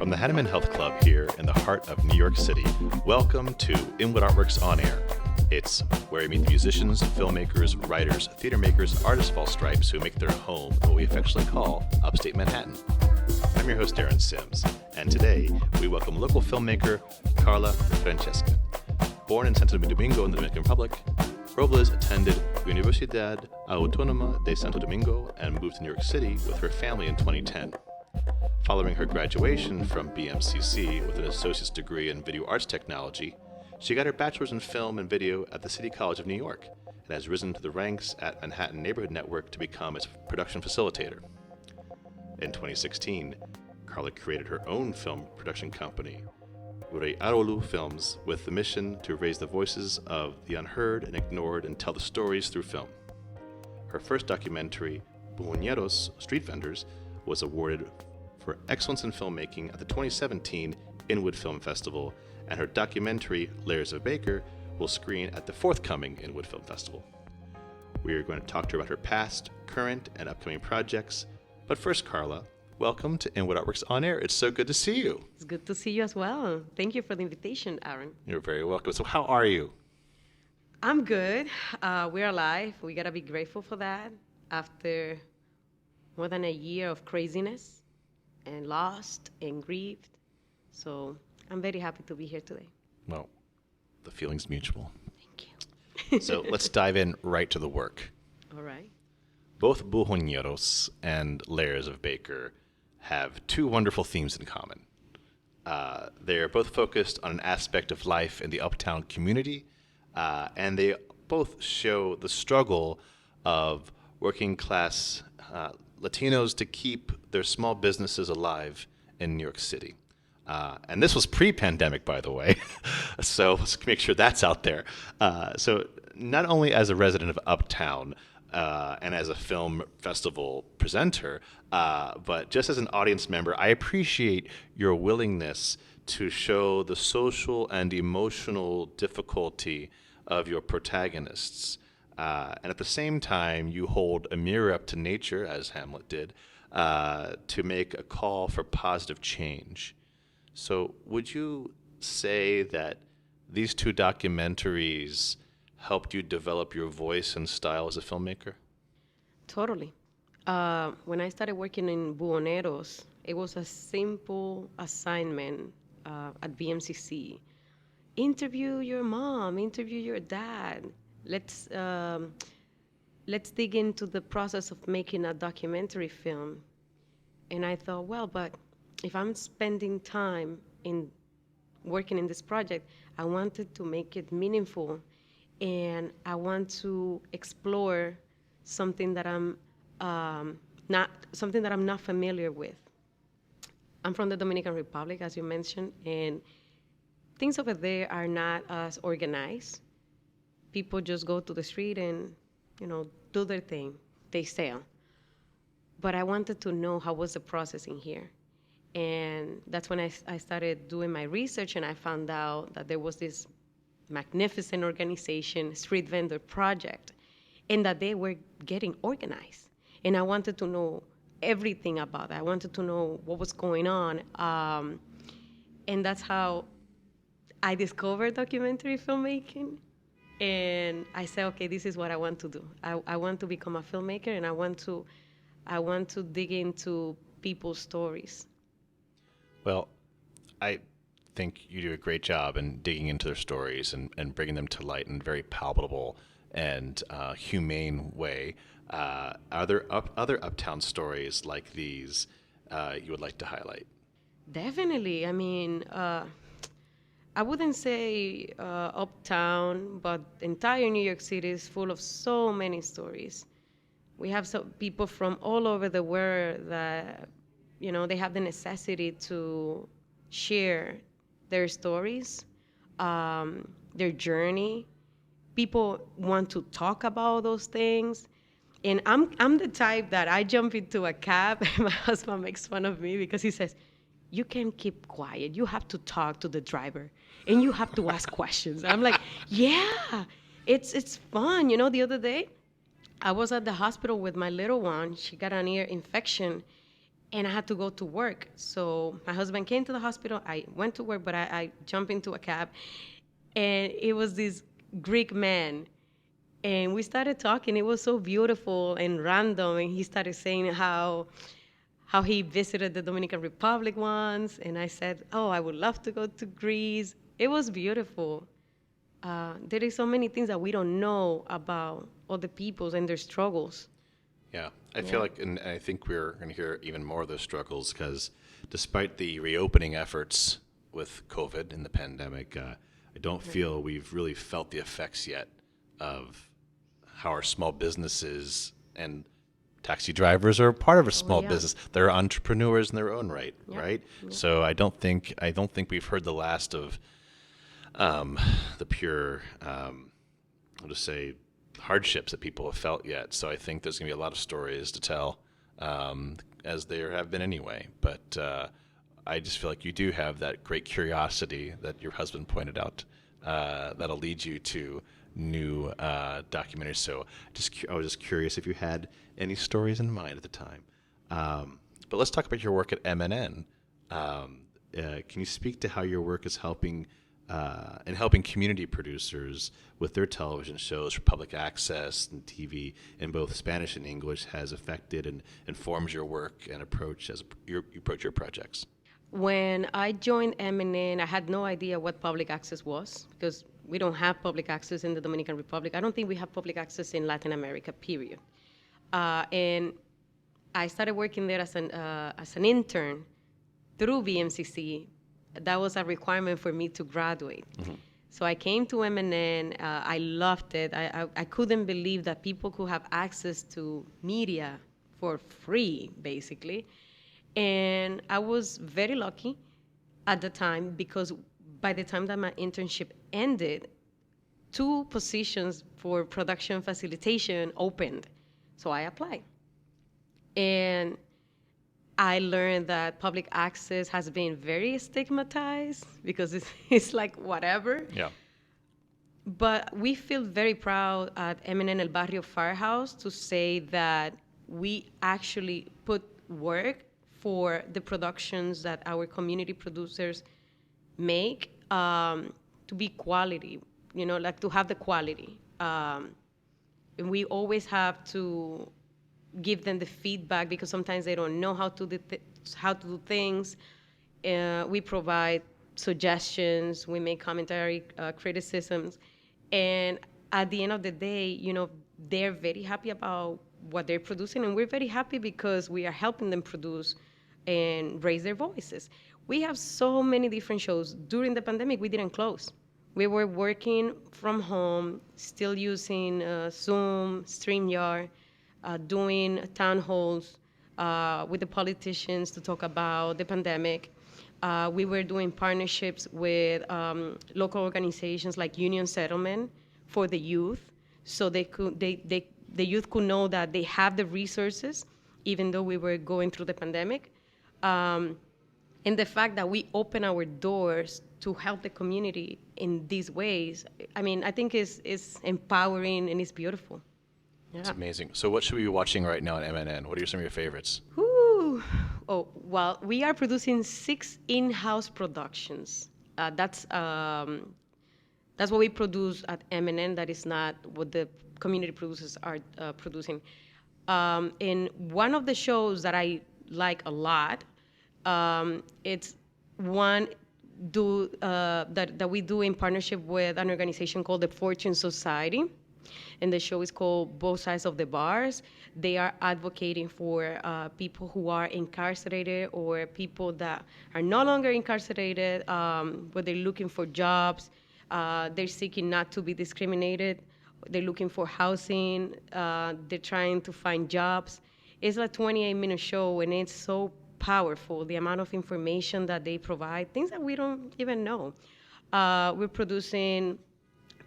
From the Hanuman Health Club here in the heart of New York City, welcome to Inwood Artworks On Air. It's where we meet the musicians, filmmakers, writers, theater makers, artists of all stripes who make their home in what we affectionately call Upstate Manhattan. I'm your host, Darren Sims, and today we welcome local filmmaker Carla Franchesca. Born in Santo Domingo in the Dominican Republic, Robles attended Universidad Autónoma de Santo Domingo and moved to New York City with her family in 2010. Following her graduation from BMCC with an associate's degree in video arts technology, she got her bachelor's in film and video at the City College of New York and has risen to the ranks at Manhattan Neighborhood Network to become its production facilitator. In 2016, Carla created her own film production company, Ure Arolu Films, with the mission to raise the voices of the unheard and ignored and tell the stories through film. Her first documentary, Buhoneros, Street Vendors, was awarded for excellence in filmmaking at the 2017 Inwood Film Festival, and her documentary, Layers of Baker, will screen at the forthcoming Inwood Film Festival. We are going to talk to her about her past, current, and upcoming projects. But first, Carla, welcome to Inwood Artworks On Air. It's so good to see you. It's good to see you as well. Thank you for the invitation, Aaron. You're very welcome. So how are you? I'm good. We're alive. We got to be grateful for that after more than a year of craziness and lost and grieved. So I'm very happy to be here today. Well, the feeling's mutual. Thank you. So let's dive in right to the work. All right. Both Buhoneros and Layers of Baker have two wonderful themes in common. They are both focused on an aspect of life in the uptown community, and they both show the struggle of working class Latinos to keep their small businesses alive in New York City. And this was pre-pandemic, by the way, so let's make sure that's out there. So not only as a resident of Uptown and as a film festival presenter, but just as an audience member, I appreciate your willingness to show the social and emotional difficulty of your protagonists. And at the same time, you hold a mirror up to nature, as Hamlet did, to make a call for positive change. So would you say that these two documentaries helped you develop your voice and style as a filmmaker? Totally. When I started working in Buhoneros, it was a simple assignment at BMCC. Interview your mom, interview your dad. Let's dig into the process of making a documentary film. And I thought, well, but if I'm spending time in working in this project, I wanted to make it meaningful, and I want to explore something that I'm not familiar with. I'm from the Dominican Republic, as you mentioned, and things over there are not as organized. People just go to the street and, do their thing. They sell. But I wanted to know how was the process in here. And that's when I started doing my research, and I found out that there was this magnificent organization, Street Vendor Project, and that they were getting organized. And I wanted to know everything about that. I wanted to know what was going on. And that's how I discovered documentary filmmaking. And I said, okay, this is what I want to do. I want to become a filmmaker, and I want to dig into people's stories. Well, I think you do a great job in digging into their stories and bringing them to light in a very palpable and humane way. Are there other Uptown stories like these you would like to highlight? Definitely. I mean, I wouldn't say Uptown, but entire New York City is full of so many stories. We have some people from all over the world that, they have the necessity to share their stories, their journey. People want to talk about those things. And I'm the type that I jump into a cab and my husband makes fun of me because he says, you can't keep quiet. You have to talk to the driver and you have to ask questions. I'm like, yeah, it's fun. The other day I was at the hospital with my little one. She got an ear infection. and I had to go to work. So my husband came to the hospital. I went to work, but I jumped into a cab, and it was this Greek man. And we started talking. It was so beautiful and random. And he started saying how he visited the Dominican Republic once. And I said, oh, I would love to go to Greece. It was beautiful. There is so many things that we don't know about other peoples and their struggles. Yeah, I feel like, and I think we're going to hear even more of those struggles because despite the reopening efforts with COVID and the pandemic, I don't feel we've really felt the effects yet of how our small businesses and taxi drivers are part of a small business. They're entrepreneurs in their own right, right? So I don't think we've heard the last of the pure, I'll just say, hardships that people have felt yet. So I think there's going to be a lot of stories to tell, as there have been anyway. But I just feel like you do have that great curiosity that your husband pointed out that'll lead you to new documentaries. So I was just curious if you had any stories in mind at the time. But let's talk about your work at MNN. Can you speak to how your work is helping community producers with their television shows for public access and TV in both Spanish and English has affected and informs your work and approach as you approach your projects? When I joined MNN, I had no idea what public access was because we don't have public access in the Dominican Republic. I don't think we have public access in Latin America, period. And I started working there as an intern through BMCC. That was a requirement for me to graduate. Mm-hmm. So I came to MNN. I loved it. I couldn't believe that people could have access to media for free, basically. And I was very lucky at the time because by the time that my internship ended, 2 positions for production facilitation opened. So I applied. And I learned that public access has been very stigmatized because it's like whatever. Yeah. But we feel very proud at MNN El Barrio Firehouse to say that we actually put work for the productions that our community producers make to be quality, like to have the quality. And we always have to give them the feedback because sometimes they don't know how to do things. We provide suggestions, we make commentary, criticisms, and at the end of the day, they're very happy about what they're producing, and we're very happy because we are helping them produce and raise their voices. We have so many different shows. During the pandemic, we didn't close. We were working from home, still using Zoom, StreamYard, doing town halls with the politicians to talk about the pandemic. We were doing partnerships with local organizations like Union Settlement for the youth, so the youth could know that they have the resources, even though we were going through the pandemic. And the fact that we open our doors to help the community in these ways, I think is empowering and it's beautiful. Yeah. It's amazing. So what should we be watching right now on MNN? What are some of your favorites? Ooh. Oh, well, we are producing 6 in-house productions. That's what we produce at MNN. That is not what the community producers are producing. And one of the shows that I like a lot, it's one that we do in partnership with an organization called the Fortune Society. And the show is called Both Sides of the Bars. They are advocating for people who are incarcerated or people that are no longer incarcerated, but they're looking for jobs. They're seeking not to be discriminated. They're looking for housing. They're trying to find jobs. It's a 28-minute show, and it's so powerful, the amount of information that they provide, things that we don't even know. We're producing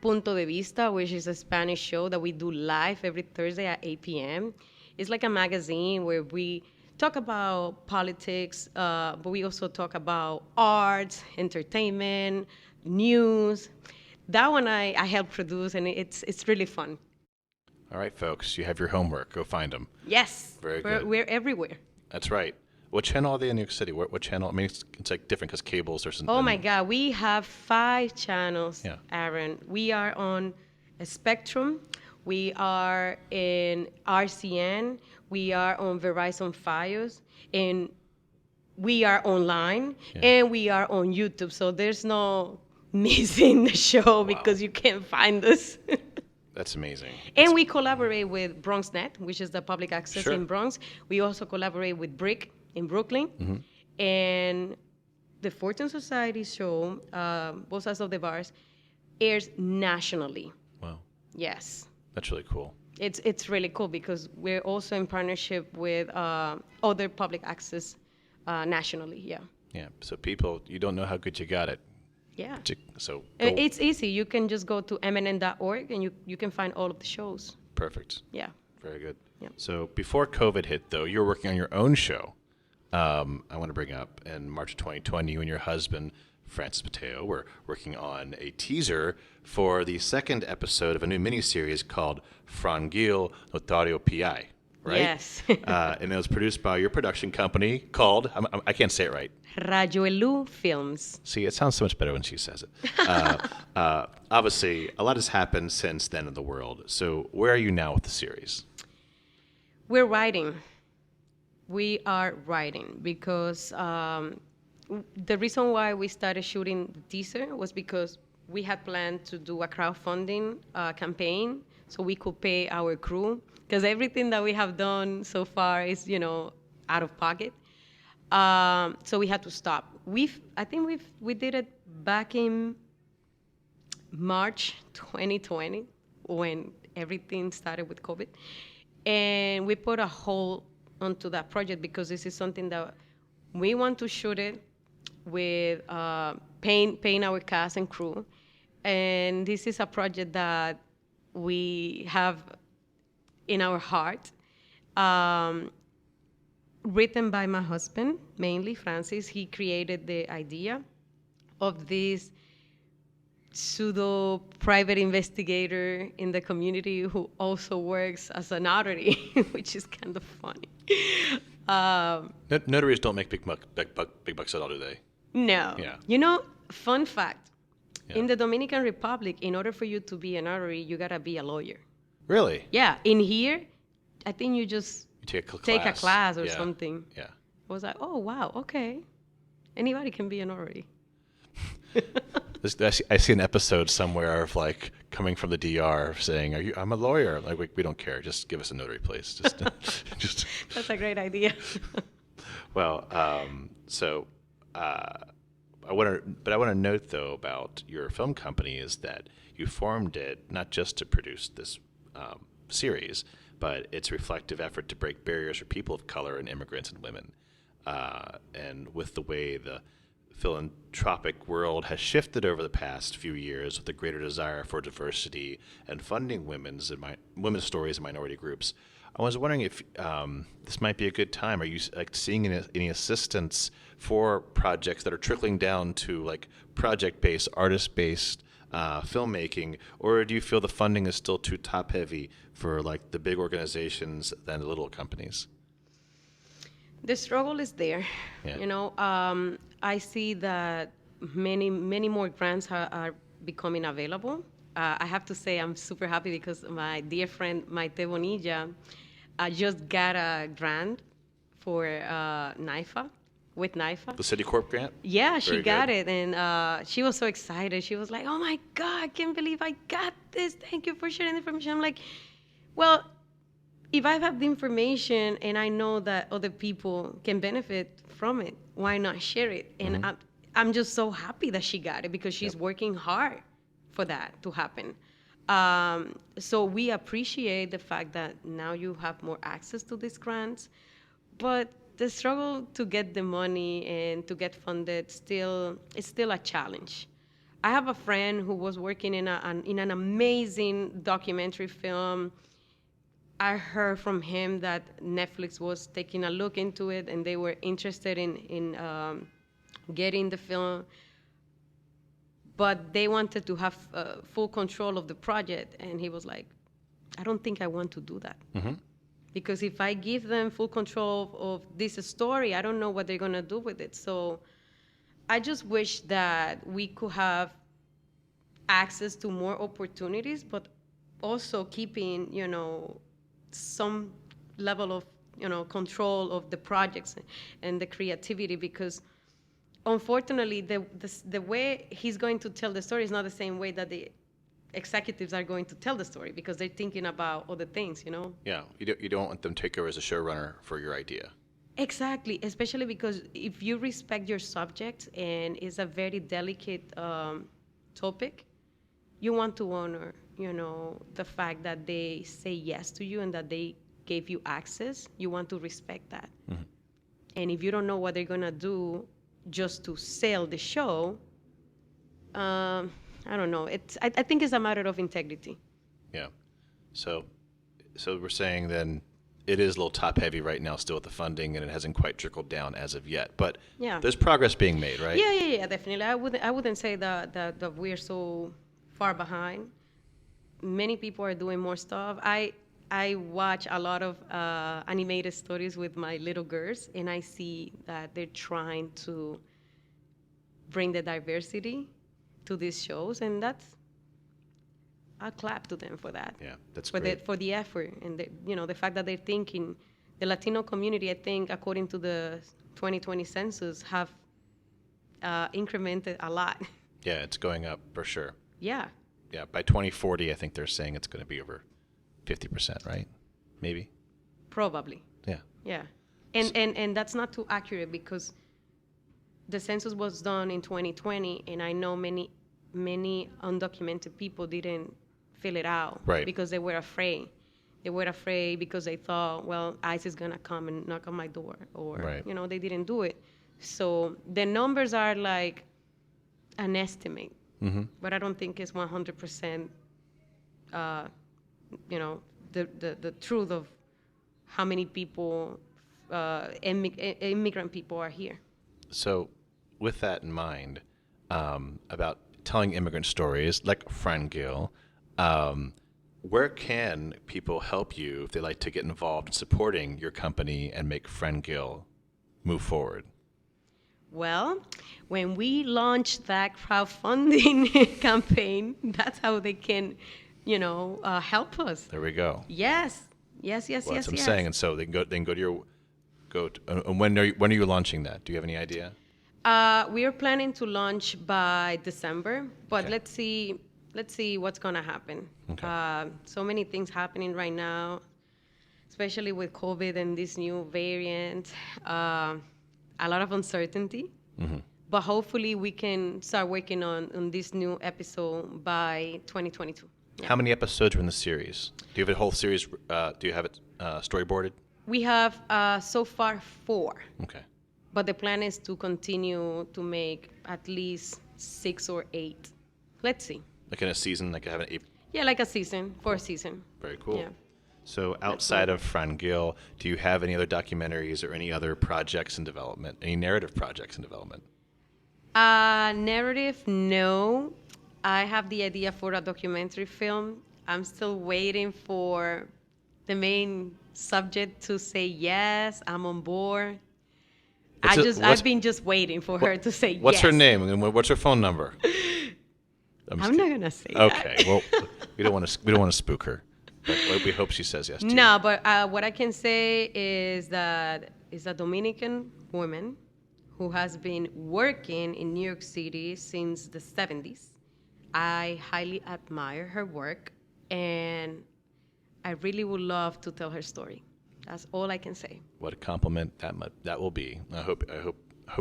Punto de Vista, which is a Spanish show that we do live every Thursday at 8 p.m. It's like a magazine where we talk about politics, but we also talk about arts, entertainment, news. That one I helped produce, and it's really fun. All right, folks, you have your homework. Go find them. Yes. Very good. We're everywhere. That's right. What channel are they in New York City? What channel? I mean, it's like different because cables. There's Oh my God, we have 5 channels, Yeah. Aaron. We are on a Spectrum. We are in RCN. We are on Verizon Fios, and we are online, and we are on YouTube. So there's no missing the show because you can't find us. That's amazing. And we collaborate with BronxNet, which is the public access Sure. in Bronx. We also collaborate with Brick in Brooklyn. And the Fortune Society show, Both Sides of the Bars, airs nationally. Wow. Yes. That's really cool. It's really cool because we're also in partnership with other public access nationally. Yeah. Yeah. So people, you don't know how good you got it. Yeah. So It's easy. You can just go to mnn.org and you can find all of the shows. Perfect. Yeah. Very good. Yeah. So before COVID hit, though, you were working on your own show. I want to bring up in March of 2020, you and your husband, Francis Mateo, were working on a teaser for the second episode of a new miniseries called Frangil Notario PI, right? Yes. And it was produced by your production company called, I can't say it right. Rajuelu Films. See, it sounds so much better when she says it. Obviously, a lot has happened since then in the world. So where are you now with the series? We're writing. We are writing because the reason why we started shooting the teaser was because we had planned to do a crowdfunding campaign so we could pay our crew, because everything that we have done so far is, out of pocket. So we had to stop. I think we did it back in March 2020 when everything started with COVID, and we put a hold onto that project because this is something that we want to shoot it with paying our cast and crew, and this is a project that we have in our heart. Written by my husband, mainly Francis. He created the idea of this pseudo private investigator in the community who also works as a notary, which is kind of funny. Notaries don't make big bucks at all, do they? No. Yeah. Fun fact. Yeah. In the Dominican Republic, in order for you to be a notary, you gotta be a lawyer. Really? Yeah. In here, I think you just take a class or something. Yeah. I was like, oh, wow, okay. Anybody can be a notary. I see an episode somewhere of like coming from the DR saying, I'm a lawyer. Like, we don't care. Just give us a notary, please. Just. That's a great idea. Well, I want to note though about your film company is that you formed it not just to produce this series, but its reflective effort to break barriers for people of color and immigrants and women. And with the way the philanthropic world has shifted over the past few years with a greater desire for diversity and funding women's stories and minority groups, I was wondering if this might be a good time. Are you seeing any assistance for projects that are trickling down to like project-based, artist-based filmmaking, or do you feel the funding is still too top-heavy for like the big organizations than the little companies? The struggle is there. Yeah. I see that many more grants are becoming available. I have to say I'm super happy because my dear friend Maite Bonilla just got a grant for NIFA, with NIFA. The Citicorp grant? Yeah, she got it, and she was so excited. She was like, oh my God, I can't believe I got this. Thank you for sharing the information. I'm like, well, if I have the information and I know that other people can benefit from it, why not share it? And I'm just so happy that she got it because she's working hard for that to happen. So we appreciate the fact that now you have more access to these grants, but the struggle to get the money and to get funded is still a challenge. I have a friend who was working in an amazing documentary film. I heard from him that Netflix was taking a look into it and they were interested in getting the film, but they wanted to have full control of the project. And he was like, I don't think I want to do that. Because if I give them full control of this story, I don't know what they're going to do with it. So I just wish that we could have access to more opportunities, but also keeping, some level of, control of the projects and the creativity, because unfortunately, the way he's going to tell the story is not the same way that the executives are going to tell the story, because they're thinking about other things, Yeah, you don't want them to take over as a showrunner for your idea. Exactly, especially because if you respect your subject and it's a very delicate topic, you want to honor, the fact that they say yes to you and that they gave you access. You want to respect that. Mm-hmm. And if you don't know what they're gonna do just to sell the show, I don't know. I think it's a matter of integrity. Yeah. So we're saying then it is a little top heavy right now still with the funding, and it hasn't quite trickled down as of yet. But there's progress being made, right? Yeah, definitely. I wouldn't say that we're so far behind. Many people are doing more stuff. I watch a lot of animated stories with my little girls, and I see that they're trying to bring the diversity to these shows, and I'll clap to them for that. Yeah, that's great. For the effort and the fact that they're thinking. The Latino community, I think, according to the 2020 census, have incremented a lot. Yeah, it's going up for sure. Yeah. Yeah, by 2040, I think they're saying it's going to be over 50%, right? Maybe. Probably. Yeah. Yeah, and that's not too accurate, because the census was done in 2020, and I know many undocumented people didn't fill it out, right, because they were afraid. They were afraid because they thought, well, ICE is gonna come and knock on my door, or right, they didn't do it. So the numbers are like an estimate, mm-hmm, but I don't think it's 100%. The truth of how many people, immigrant people, are here. So, with that in mind, about telling immigrant stories like Fran Gill, where can people help you if they like to get involved in supporting your company and make Fran Gill move forward? Well, when we launch that crowdfunding campaign, that's how they can, help us. There we go. Yes. Well, that's what I'm saying. And so they can go to your and when are you launching that? Do you have any idea? We are planning to launch by December, but okay, let's see what's gonna happen. Okay. So many things happening right now, especially with COVID and this new variant. A lot of uncertainty, mm-hmm, but hopefully we can start working on this new episode by 2022. Yeah. How many episodes are in the series? Do you have a whole series? Do you have it storyboarded? We have so far 4. Okay. But the plan is to continue to make at least 6 or 8. Let's see. Like in a season, like have an 8. Yeah, like a season, for a season. Very cool. Yeah. So outside of Fran Gill, do you have any other documentaries or any other projects in development? Any narrative projects in development? Narrative, no. I have the idea for a documentary film. I'm still waiting for the main subject to say yes, I'm on board. I've been just waiting for her to say yes. What's her name and what's her phone number? I'm not gonna say that. Okay, well, we don't want to spook her. But we hope she says yes to you. No, but what I can say is that it's a Dominican woman who has been working in New York City since the 70s. I highly admire her work, and I really would love to tell her story. That's all I can say. What a compliment that will be. I hope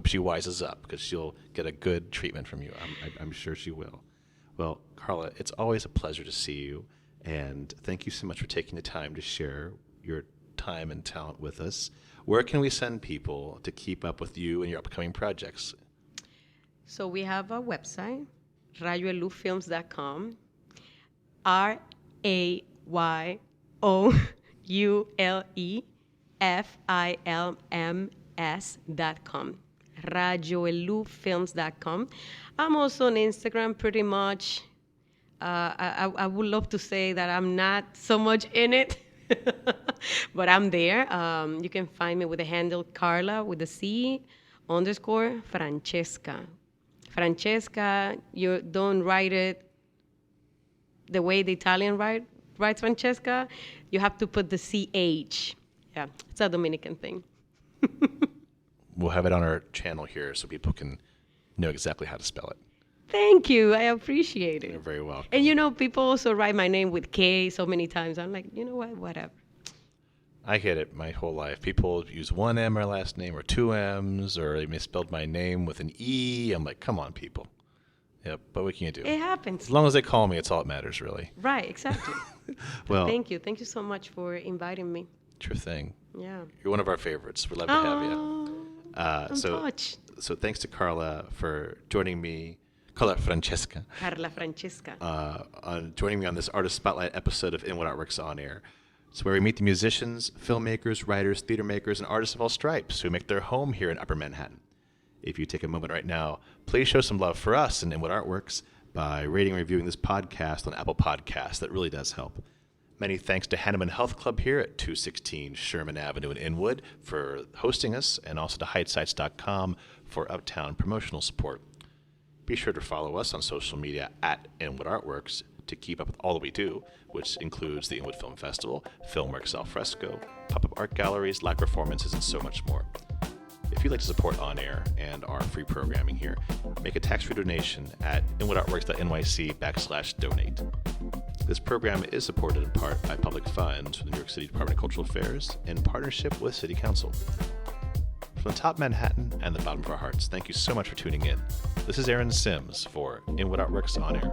she wises up, because she'll get a good treatment from you. I'm sure she will. Well, Carla, it's always a pleasure to see you. And thank you so much for taking the time to share your time and talent with us. Where can we send people to keep up with you and your upcoming projects? So we have a website, rayolufilms.com, RAYOLEFILMS.com, rayolufilms.com. I'm also on Instagram pretty much. I would love to say that I'm not so much in it, But I'm there. You can find me with the handle Carla with the C_Francesca. Francesca, you don't write it the way the Italian writes Francesca. You have to put the CH. Yeah, it's a Dominican thing. We'll have it on our channel here so people can know exactly how to spell it. Thank you. I appreciate it. You're very welcome. And people also write my name with K so many times. I'm like, you know what? Whatever. I get it my whole life. People use one M or last name or two M's, or they misspelled my name with an E. I'm like, come on, people. Yep, but what can you do? It happens. As long as they call me, it's all that matters, really. Right, exactly. Well, Thank you. Thank you so much for inviting me. sure thing. Yeah. You're one of our favorites. We'd love to have you. I'm touched. So thanks to Carla for joining me, Carla Franchesca, Carla Franchesca. on joining me on this Artist Spotlight episode of Inwood Artworks On Air. It's where we meet the musicians, filmmakers, writers, theater makers, and artists of all stripes who make their home here in Upper Manhattan. If you take a moment right now, please show some love for us and Inwood Artworks by rating and reviewing this podcast on Apple Podcasts. That really does help. Many thanks to Hanuman Health Club here at 216 Sherman Avenue in Inwood for hosting us, and also to HeightSites.com for uptown promotional support. Be sure to follow us on social media at Inwood Artworks to keep up with all that we do, which includes the Inwood Film Festival, Filmworks Al Fresco, pop-up art galleries, live performances, and so much more. If you'd like to support On Air and our free programming here, make a tax-free donation at inwoodartworks.nyc/donate. This program is supported in part by public funds from the New York City Department of Cultural Affairs in partnership with City Council. From the top of Manhattan and the bottom of our hearts, thank you so much for tuning in. This is Aaron Sims for Inwood Artworks On Air.